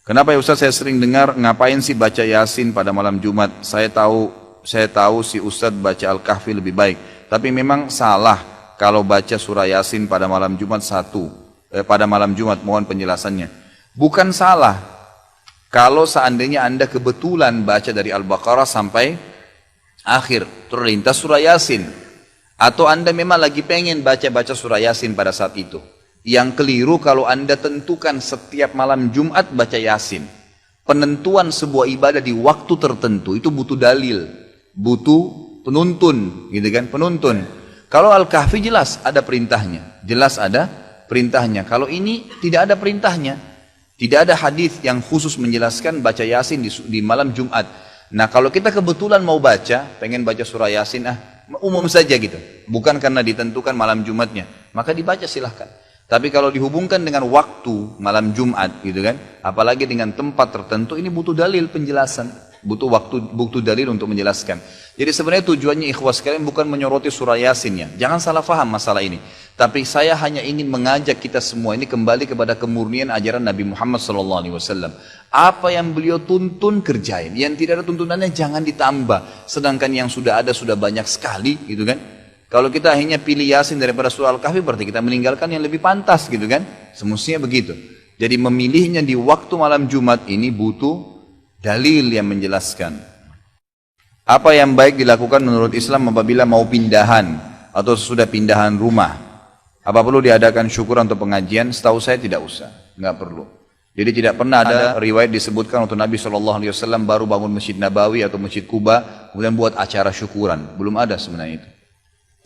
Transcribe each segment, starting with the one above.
Kenapa ya Ustaz saya sering dengar ngapain sih baca Yasin pada malam Jumat? Saya tahu si Ustaz baca Al-Kahfi lebih baik. Tapi memang salah kalau baca surah Yasin pada malam Jumat pada malam Jumat, mohon penjelasannya. Bukan salah kalau seandainya Anda kebetulan baca dari Al-Baqarah sampai akhir terlintas surah Yasin, atau Anda memang lagi pengen baca surah Yasin pada saat itu. Yang keliru kalau Anda tentukan setiap malam Jumat baca Yasin. Penentuan sebuah ibadah di waktu tertentu itu butuh dalil, butuh penuntun, gitu kan? Penuntun. Kalau Al-Kahfi jelas ada perintahnya, Kalau ini tidak ada perintahnya, tidak ada hadis yang khusus menjelaskan baca Yasin di malam Jumat. Nah, kalau kita kebetulan mau baca, pengen baca surah Yasin, umum saja gitu, bukan karena ditentukan malam Jumatnya, maka dibaca silahkan. Tapi kalau dihubungkan dengan waktu malam Jumat gitu kan, apalagi dengan tempat tertentu, ini butuh dalil penjelasan, butuh dalil untuk menjelaskan. Jadi sebenarnya tujuannya ikhwas sekalian bukan menyoroti surah Yasinnya, jangan salah faham masalah ini. Tapi saya hanya ingin mengajak kita semua ini kembali kepada kemurnian ajaran Nabi Muhammad SAW. Apa yang beliau tuntun kerjain, yang tidak ada tuntunannya jangan ditambah. Sedangkan yang sudah ada sudah banyak sekali gitu kan. Kalau kita hanya pilih Yasin daripada surah Al-Kahfi, berarti kita meninggalkan yang lebih pantas gitu kan. Semestinya begitu. Jadi memilihnya di waktu malam Jumat ini butuh dalil yang menjelaskan. Apa yang baik dilakukan menurut Islam apabila mau pindahan atau sudah pindahan rumah? Apa perlu diadakan syukuran atau pengajian? Setahu saya tidak usah, nggak perlu. Jadi tidak pernah ada riwayat disebutkan untuk Nabi SAW baru bangun Masjid Nabawi atau Masjid Kuba, kemudian buat acara syukuran. Belum ada sebenarnya itu.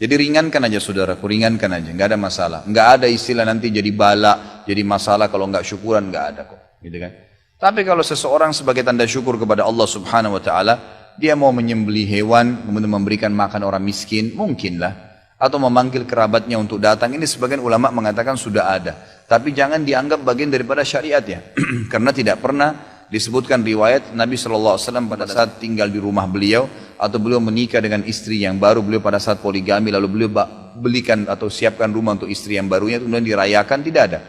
Jadi ringankan aja saudaraku, ringankan aja, nggak ada masalah. Nggak ada istilah nanti jadi bala, jadi masalah kalau nggak syukuran, nggak ada kok, gitu kan. Tapi kalau seseorang sebagai tanda syukur kepada Allah Subhanahu Wa Taala, dia mau menyembelih hewan, kemudian memberikan makan orang miskin, mungkinlah. Atau memanggil kerabatnya untuk datang, ini sebagian ulama mengatakan sudah ada. Tapi jangan dianggap bagian daripada syariat ya, karena tidak pernah disebutkan riwayat Nabi SAW pada saat tinggal di rumah beliau atau beliau menikah dengan istri yang baru, beliau pada saat poligami lalu beliau belikan atau siapkan rumah untuk istri yang barunya kemudian dirayakan, tidak ada.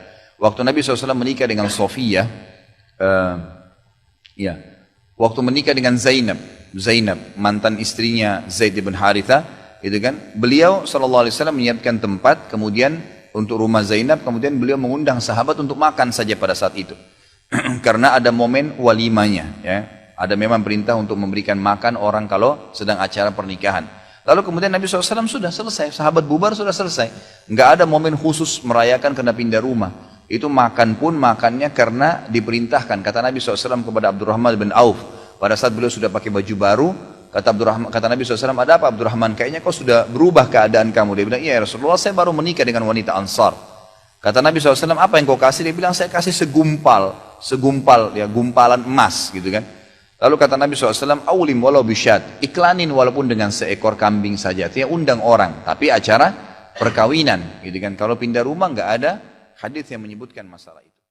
Waktu Nabi SAW menikah dengan Sofiyah, waktu menikah dengan Zainab mantan istrinya Zaid bin Haritha, itu kan, beliau SAW menyiapkan tempat kemudian untuk rumah Zainab, kemudian beliau mengundang sahabat untuk makan saja pada saat itu. Karena ada momen walimanya, ya. Ada memang perintah untuk memberikan makan orang kalau sedang acara pernikahan. Lalu kemudian Nabi SAW sudah selesai, sahabat bubar sudah selesai. Nggak ada momen khusus merayakan kena pindah rumah. Itu makan pun makannya karena diperintahkan. Kata Nabi SAW kepada Abdurrahman bin Auf, pada saat beliau sudah pakai baju baru, kata Nabi SAW, ada apa Abdurrahman? Kayaknya kau sudah berubah keadaan kamu. Dia bilang, iya Rasulullah, saya baru menikah dengan wanita Ansar. Kata Nabi SAW, apa yang kau kasih? Dia bilang, saya kasih segumpal ya, gumpalan emas gitu kan. Lalu kata Nabi SAW, awlim walau bisyad, iklanin walaupun dengan seekor kambing saja, artinya undang orang, tapi acara perkawinan gitu kan. Kalau pindah rumah nggak ada hadis yang menyebutkan masalah itu.